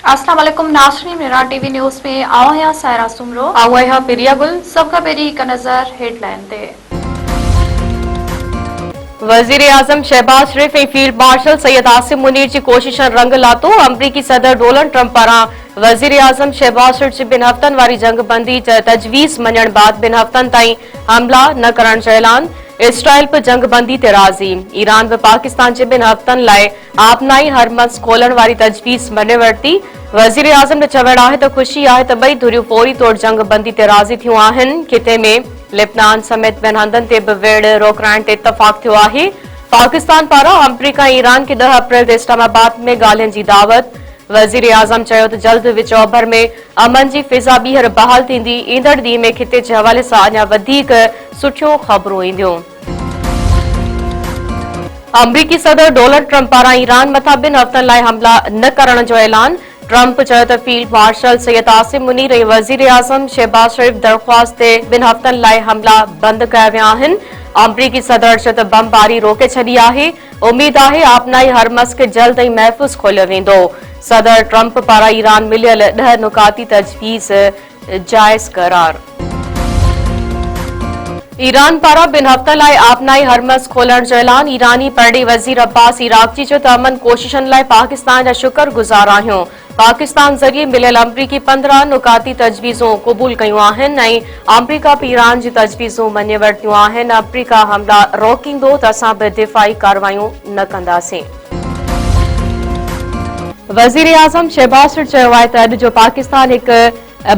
अस्सलाम वालेकुम नाज़रीन, मेरा टीवी न्यूज़ में आवाया सायरा सुमरो आवाया पिरिया गुल। सबका पेरी का नजर हेडलाइन ते वजीर आजम शहबाज शरीफ ऐं फील्ड मार्शल सैयद आसिम मुनीर की कोशिशन रंग लातो। अमरीकी सदर डोनाल्ड ट्रंप पारां वजीर आजम शहबाज शरीफ जी 2 हफ़्तनि वारी जंगबंदी तजवीज़ मञण बाद 2 हफ़्तनि ताईं हमला न करण जो ऐलान। इसराइल पे जंगबंदी ते राज़ी। ईरान बि पाकिस्तान जे 2 हफ़्तनि लाइ आपनाई हरमस खोलण वारी तजवीज़ मञे वरिती। वजीर आजम जो चवण आहे त ख़ुशी आहे त ॿई धुरियूं फौरी तौर जंगबंदी ते राज़ी थियूं आहिनि। खिते में लेबनान समेत ॿियनि हंधनि ते बि वेड़ रोकराइण ते इतफ़ाक़ थियो आहे। पाकिस्तान पारां अमरीका ऐं ईरान खे 10 अप्रैल ते इस्लामाबाद में ॻाल्हियुनि जी दावत। वज़ीर आज़म चयो त जल्द विच ओभर में अमन जी फिज़ा ॿीहर बहाल थींदी। ईंदड़ ॾींहं में खिते जे हवाले सां अञा वधीक सुठियूं ख़बरूं ईंदियूं। अमरीकी सदर डोनाल्ड ट्रंप पारां ईरान मथां 2 हफ़्तनि लाइ हमला न करण जो ऐलान। ट्रंप चयो त फील्ड मार्शल सैयद आसिम मुनीर ऐं वज़ीर आज़म शहबाज शरीफ दरख़्वास्त ते 2 हफ़्तनि लाइ हमला बंदि कया विया आहिनि। अमरीकी सदर चयो त बमबारी रोके छॾी आहे। उमीद आहे आपनाई हरमस खे जल्द ऐं महफ़ूज़ खोलियो वेंदो। सदर ट्रंप पारां ईरान मिलियल 10 नुकाती तजवीज़ जाइज़ करार। ईरान पारां 2 हफ़्तनि लाइ आपनाई हरमस खोलण जो ऐलान। ईरानी परॾेही वज़ीर अब्बास इराक़ची चयो त अमन कोशिशनि लाइ पाकिस्तान जा शुक्रगुज़ार आहियूं। पाकिस्तान ज़रिए मिलियल अमरीकी 15 नुकाती तजवीज़ूं क़बूल कयूं आहिनि ऐं अमरीका बि ईरान जी तजवीज़ूं मञे वरितियूं आहिनि। अमरीका हमला रोकींदो त असां बि दिफ़ाई कार्रवायूं न कंदासीं। वज़ीर आज़म शहबाज शरीफ चयो आहे त अॼु जो पाकिस्तान हिकु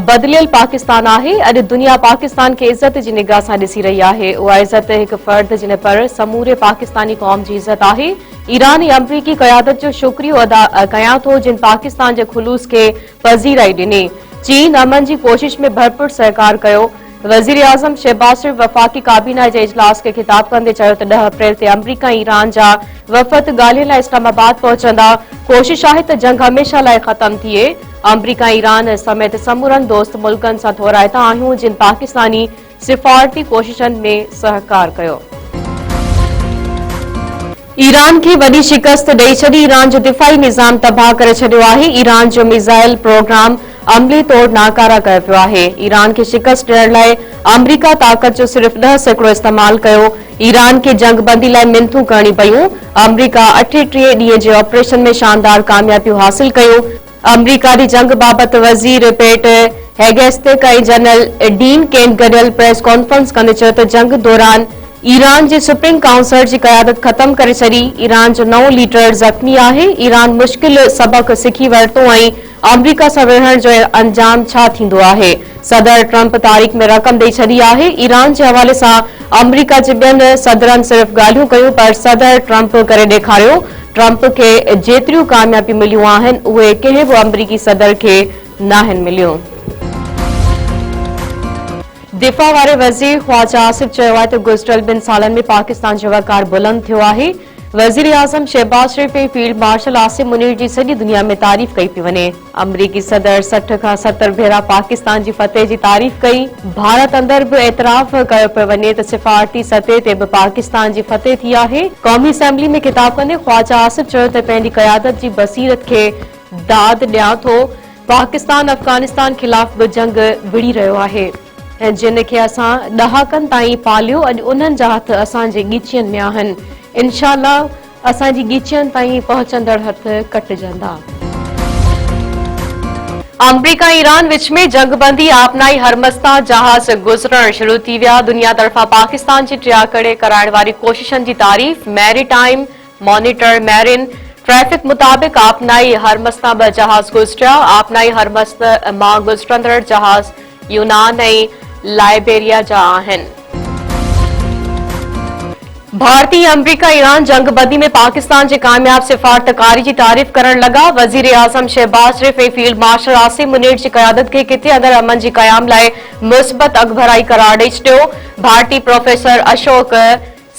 बदिलियल पाकिस्तान आहे। अॼु दुनिया पाकिस्तान खे इज़त जी निगाह सां ॾिसी रही आहे। उहा इज़त हिकु फर्द जिन पर समूरे पाकिस्तानी क़ौम जी इज़त आहे। ईरान ऐं अमरीकी क़यादत जो शुक्रियो अदा कयां थो जिन पाकिस्तान जे खुलूस खे पज़ीराई ॾिनी। चीन अमन जी कोशिश में भरपूर सहकार कयो। वज़ीर आज़म शहबाज शरीफ वफ़ाक़ी काबीना जे इजलास खे ख़िताब कंदे चयो त 10 अप्रैल ते अमरीका ऐं ईरान जा वफ़द ॻाल्हियुनि लाइ इस्लामाबाद पहुचंदा। कोशिश आहे त जंग हमेशह लाइ ख़त्म थिए। अमरीका ऐं ईरान समेत समूरनि दोस्त मुल्कनि सां थोराइता आहियूं जिन पाकिस्तानी सिफ़ारती कोशिशनि में सहकार कयो। ईरान खे वॾी शिकस्त ॾेई छॾी। ईरान जो दिफ़ाई निज़ाम तबाह करे छॾियो आहे। ईरान जो मिसाइल प्रोग्राम अमली तौर नाकारा कयो पियो आहे। ईरान खे शिकस्त ॾियण लाइ अमरीका ताक़त जो सिर्फ़ 10% इस्तेमाल कयो। ईरान खे जंगबंदी लाइ मिन्थूं करणी पयूं। अमरीका 38 ॾींहं जे ऑपरेशन में शानदार कामयाबियूं हासिल कयूं। अमरीका जी जंग बाबति वज़ीर पेट हेगेस्टिक ऐं जनरल डीन केन गॾियल प्रेस कॉन्फ्रेंस कंदे चयो त जंग दौरान ईरान जे सुप्रीम काउंसिलर जी क़यादत ख़त्म करे छॾी। ईरान जो नओं लीडर ज़ख़्मी आहे। ईरान मुश्किल सबक सिखी वरितो ऐं अमरीका सां विढ़ण जो अंजाम छा थींदो आहे। सदर ट्रंप तारीख़ में रक़म ॾेई छॾी आहे। ईरान जे हवाले सां अमरीका जे ॿियनि सदरनि सिर्फ़ ॻाल्हियूं कयूं पर सदर ट्रंप करे ॾेखारियो। ट्रंप खे जेतिरियूं कामयाबियूं मिलियूं आहिनि उहे कंहिं बि अमरीकी सदर खे नाहिनि मिलियूं। दिफ़ा वारे वज़ीर ख़्वाजा आसिफ चयो आहे त गुज़िरियल 2 सालनि में पाकिस्तान जो वक़ार बुलंद थियो आहे। वज़ीर आज़म शहबाज शरीफ ऐं फील्ड मार्शल आसिम मुनीर जी सॼी दुनिया में तारीफ़ कई पई वञे। अमरीकी सदर 60 खां 70 भेरा पाकिस्तान जी फतेह जी तारीफ़ कई। भारत अंदर बि एतराफ़ कयो पियो वञे त सिफ़ारती सतह ते बि पाकिस्तान जी फतेह थी आहे। क़ौमी असेंबली में ख़िताब कंदे ख़्वाजा आसिफ चयो त पंहिंजी क़यादत जी बसीरत खे दाद ॾियां थो। पाकिस्तान अफ़गानिस्तान ख़िलाफ़ बि जंग विड़ी रहियो आहे जिन खे असां ॾहाकनि ताईं पालियो। अॼु उन्हनि जा हथ असांजे ॻीचियुनि में आहिनि। इंशाअल्लाह असांजी ॻीचियुनि ताईं पहुचंदड़ हथ कटजंदा। अमरीका ईरान विच में जंगबंदी आपनाई हरमस्ता जहाज गुज़रण शुरू थी विया। दुनिया तरफ़ां पाकिस्तान जी टियाकड़े कराइण वारी कोशिशनि जी तारीफ़। मैरीटाइम मॉनिटर मैरिन ट्रैफिक मुताबिक़ आपनाई हरमस्ता 2 जहाज गुज़रिया। आपनाई हरमस्त मां गुज़रंदड़ जहाज यूनान ऐं लाइबेरिया जा आहिनि। भारतीय अमरीका ईरान जंगबंदी में पाकिस्तान जे कामयाब सिफारतकारी जी तारीफ़ करण लॻा। वज़ीर आज़म शहबाज शरीफ ऐं फील्ड मार्शल आसिम मुनीर जी क़यादत खे किथे अंदर अमन जी क़याम लाइ मुस्बत अॻभराई करार ॾेई छॾियो। भारतीय प्रोफेसर अशोक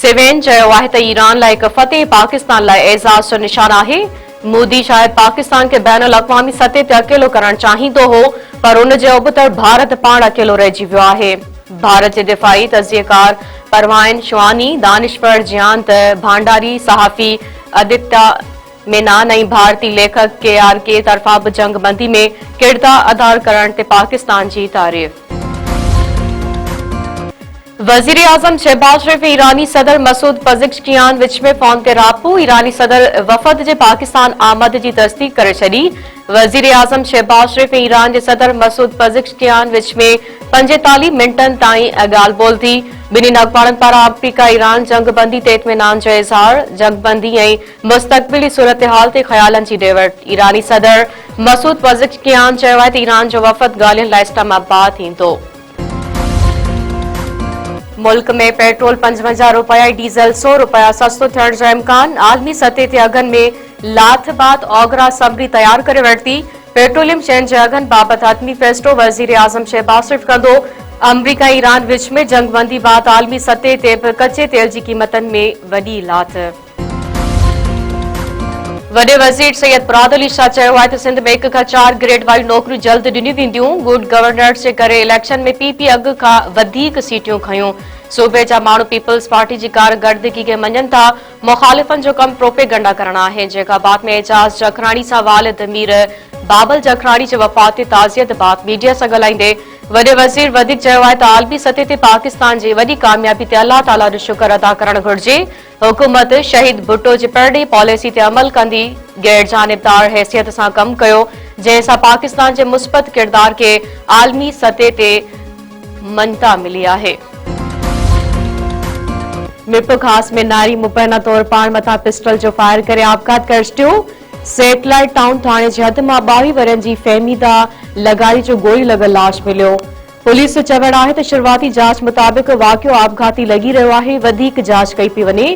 सिवेन चयो आहे त ईरान लाइ हिकु फतेह पाकिस्तान लाइ एज़ाज़ जो निशान आहे। मोदी शायदि पाकिस्तान खे बैन अल-अक़वामी सतह ते अकेलो करणु चाहींदो हो पर उन जे उबतड़ भारत पाण अकेलो रहिजी वियो आहे। भारत जे दिफ़ाई तज़ियेकार परवाइन शुआनी, दानिश्वर जियांत भांडारी, सहाफ़ी आदित्य मेनान ऐं भारतीय लेखक KRK तरफ़ां बि जंगबंदी में किरदार अदा करण ते पाकिस्तान जी तारीफ़। वजीर आजम शहबाज शरीफ ऐं ईरानी सदर मसूद पज़ेश्कियान विच में फोन ते राब्तो। ईरानी सदर वफ़द जे पाकिस्तान आमद जी तस्दीक करे छॾी। वजीर आजम शहबाज शरीफ ऐं ईरान जे सदर मसूद पज़ेश्कियान विच में 45 मिंटनि ताईं ॻाल्हि ॿोल थी। ॿिन्हिनि अॻवाननि पारां अमरीका ईरान जंगबंदी ते इत्मीनान जो इज़हार, जंगबंदी ऐं मुस्तक़बिली सूरतहाल ते ख़्यालनि जी ॾेवट। ईरानी सदर मसूद पज़ेश्कियान चयो आहे त ईरान जो वफ़द ॻाल्हियुनि लाइ इस्लामाबाद ईंदो। मुल्क में पेट्रोल 55 रुपया, डीज़ल 100 रुपया सस्तो थियण जो इम्कान। आलमी सतह ते अघनि में लाथ बात ओगरा सबरी तयार करे वरिती। पेट्रोलियम शयुनि जे अघनि बाबति हतमी फ़ैसिलो वज़ीर आज़म शहबाज शरीफ कंदो। अमरीका ईरान विच में जंगबंदी बाबति आलमी सतह ते बि कचे तेल जी क़ीमतनि में वॾी लाथ। वॾे वज़ीर सैयद मुराद अली शाह चयो आहे त सिंध में 1 खां 4 ग्रेड वारियूं नौकरियूं जल्द ॾिनियूं वेंदियूं। गुड गवर्नेंस जे करे इलेक्शन में PP अघ खां वधीक सीटियूं खयूं। सूबे जा माण्हू पीपल्स पार्टी जी कारकर्दगी खे मञनि था। मुखालिफ़नि जो कम प्रोपेगंडा करणु आहे। जैकाबाद में एजाज जखराणी सां वालिद मीर बाबल जखराणी जे वफ़ात ते ताज़ियत बात मीडिया सां ॻाल्हाईंदे वॾे वज़ीर वधीक चयो आहे त आलमी सतह ते पाकिस्तान जी वॾी कामयाबी ते अल्लाह ताला जो शुक्र अदा करणु घुर्जे। हुकूमत शहीद भुट्टो जी परडे पॉलिसी ते अमल कंदी गैर जानिबदार हैसियत सां कमु कयो, जंहिं सां पाकिस्तान जे मुस्बत किरदार खे आलमी सतह ते मञता मिली आहे। मिप खास में नारी मुबैना तौर पाण मथां पिस्टल जो फायर करे आपघात करे छॾियो। सेटेलाइट टाउन थाणे जे हद मां 22 वरनि जी फहमीदा लगारी जो गोली लॻल लाश मिलियो। पुलिस जो चवणु आहे त शुरूआती जांच मुताबिक़ वाक़ियो आपघाती लॻी रहियो आहे। वधीक जांच कई पई वञे।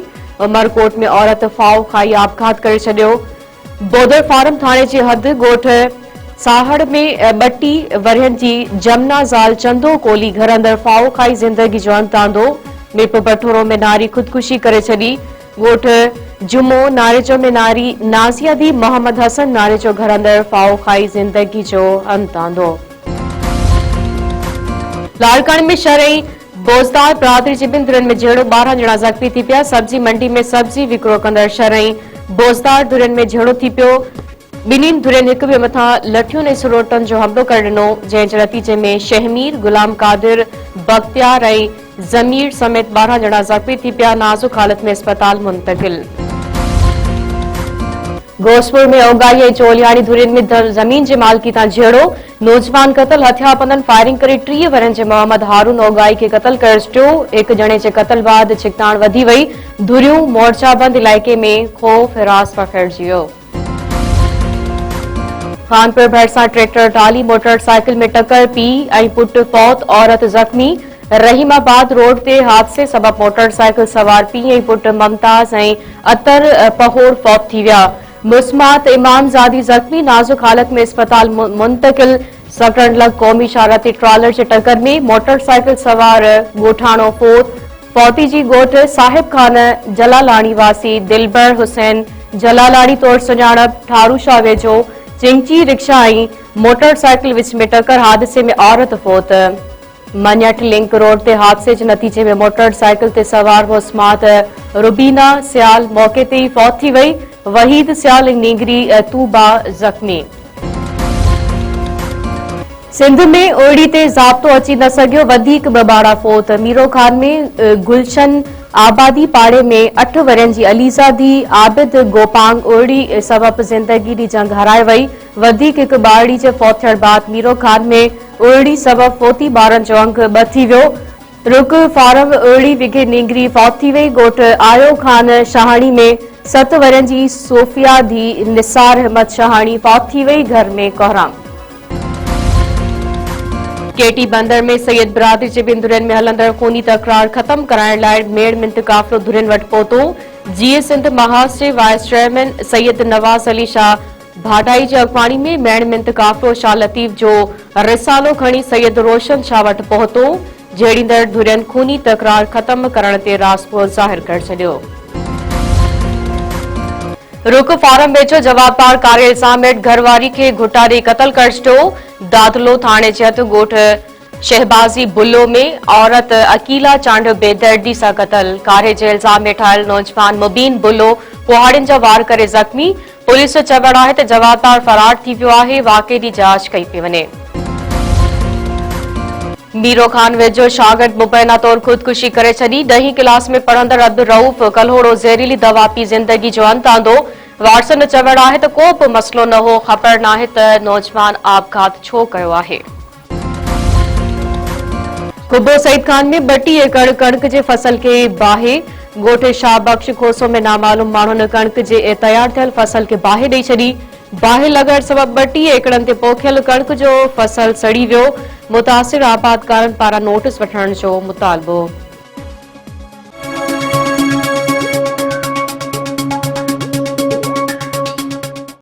उमरकोट में औरत फाओ खाई आपघात करे छॾियो। बोदर फार्म थाणे जे हद ॻोठ साहड़ में 32 वरनि जी जमना ज़ाल चंदो कोली घर अंदर फाओ खाई ज़िंदगी जो अंत आंदो। मिप बठोरो में नारी खुदकुशी करे छॾी। ॻोठ जुमो नारेजो में नारी नाज़िया दी मोहम्मद हसन नारेजो घर अंदर फाओ खाई ज़िंदगी जो अंत आंदो। लाड़काने में शरई बोज़दार बिरादरी जी ॿिनि धुरियुनि में झेड़ो 12 ॼणा ज़ख़्मी थी पिया। सब्जी मंडी में सब्जी विकिरो कंदड़ शरई बोज़दार धुरियुनि में झेड़ो थी पियो। ॿिन्हिनि धुरियुनि हिक ॿिए मथां लठियुनि ऐं सरोटनि जो हमिलो करे ॾिनो, जंहिं जे नतीजे में शहमीर, गुलाम कादिर, बख्तियार ऐं ज़मीर समेत 12 ॼणा ज़ख़्मी थी पिया। नाज़ुक हालत में अस्पताल मुंतकिल। घोसपुर में ओगाई ऐं चोलियाणी धुरियुनि में ज़मीन जे मालिकी तां झेड़ो। नौजवान क़तल हथियारबंदनि फायरिंग करे 30 वरनि जे मोहम्मद हारून ओगाई खे क़तल करे छॾियो। हिक ॼणे जे क़तल बाद छिकताण वधी वई। धुरियूं मोर्चाबंद इलाइक़े में ख़ौफ़ हिरास पखिड़िजी वियो। खानपुर भरिसां ट्रैक्टर टाली मोटरसाइकिल में टक्कर, पीउ ऐं पुटु फौत, औरत ज़ख़्मी। रहीमाबाद रोड ते हादसे सबब मोटरसाइकिल सवार पीउ ऐं पुटु ममताज़ ऐं अतर पहोर फौत थी विया। मुस्मात इमामज़ादी ज़ख़्मी, नाज़ुक हालत में अस्पताल मुंतकिल। सकरन लग क़ौमी शाहरा ते ट्रॉलर जे टक्कर में मोटरसाइकिल सवार ॻोठाणो फौत। फौती जी ॻोठ साहिब खान जलालाणी वासी दिलबर हुसैन जलालाणी तौर सुञाणप ठारूशाह वेझो चिंची रिक्शा ऐं मोटरसाइकिल विच में टक्कर, हादसे में औरत फौत। मन्यट लिंक रोड ते हादसे जे नतीजे में मोटरसाइकिल ते सवार मुस्मात रुबीना सियाल मौके ते ई फौत थी वई। वहीद सियाल ऐं नींगरी तूबा ज़ख़्मी। सिंध में ओड़ी ते ज़ाब्तो अची न सघियो, वधीक ॿ फौत। मीरो खान में गुलशन आबादी पाड़े में 8 वरनि जी अलीज़ा दी आबिद गोपांग ओड़ी सबब ज़िंदगी दी जंग हाराए वई। वधीक हिक ॿारड़ी जे फौत थियण बाद मीरो खान में ओड़ी सबब फोती ॿारनि जो अंग 2 थी वियो। रुक फारम ओड़ी विघे नींगरी फौत थी वई। ॻोठ आयो खान शाहाणी में 7 वरनि जी सोफिया दी निसार अहमद शाहाणी फौत थी वई। घर में कोहराम। केटी बंदर में सैयद बिरादरी जे ॿिनि धुरियुनि में हलंदड़ खूनी तकरार ख़त्म कराइण लाइ मेड़ मिंत काफ़िलो धुरियुनि वटि पहुतो। जीए सिंध महाज जे वाइस चेयरमैन सैयद नवाज़ अली शाह भाटाई जी अॻवानी में मेड़ मिंत काफ़िलो शाह लतीफ़ जो रिसालो खणी सैयद रोशन शाह वटि पहुतो। झेड़ींदड़ धुरियुनि खूनी तकरार ख़त्म करण ते रासपो ज़ाहिर करे छॾियो। रुक फारम वेझो जवाबदार कार इल्ज़ाम हेठि घरवारी खे घुटा ॾेई क़तल करे छॾियो। दादलो थाणे जे हथ ॻोठ शहबाज़ी बुल्लो में औरत अकीला चांड बेदर्दी सां क़तल। कारे जे इल्ज़ाम हेठि आयल नौजवान मुबीन बुल्लो कुहाड़ियुनि जा वार करे ज़ख़्मी। पुलिस जो चवणु आहे त जवाबदार फरार थी वियो आहे। वाक़े जी जांच कई पई वञे। मीरो खान वेझो शागिर्द मुबैना तौर ख़ुदकुशी करे छॾी। 10हीं क्लास में पढ़ंदड़ अब्दुल रऊफ़ कल्होड़ो ज़हरीली दवा पी ज़िंदगी जो अंत आंदो। वारसनि जो चवणु आहे त को बि मसइलो न हो। ख़बर नाहे त नौजवान आपघात छो कयो आहे। कुब्बो सईद खान में 32 एकड़ कणक जे फसल के बाहे। ॻोठ शाहबख्श खोसो में नामालूम माण्हुनि कणक जे तयार थियल फसल के बाहे ॾेई छॾी। बाहे लॻण सबबि 32 एकड़नि ते पोखियल कणक जो फसल सड़ी वियो। मुतासिर आबादकारनि पारां नोटिस वठण जो मुतालबो।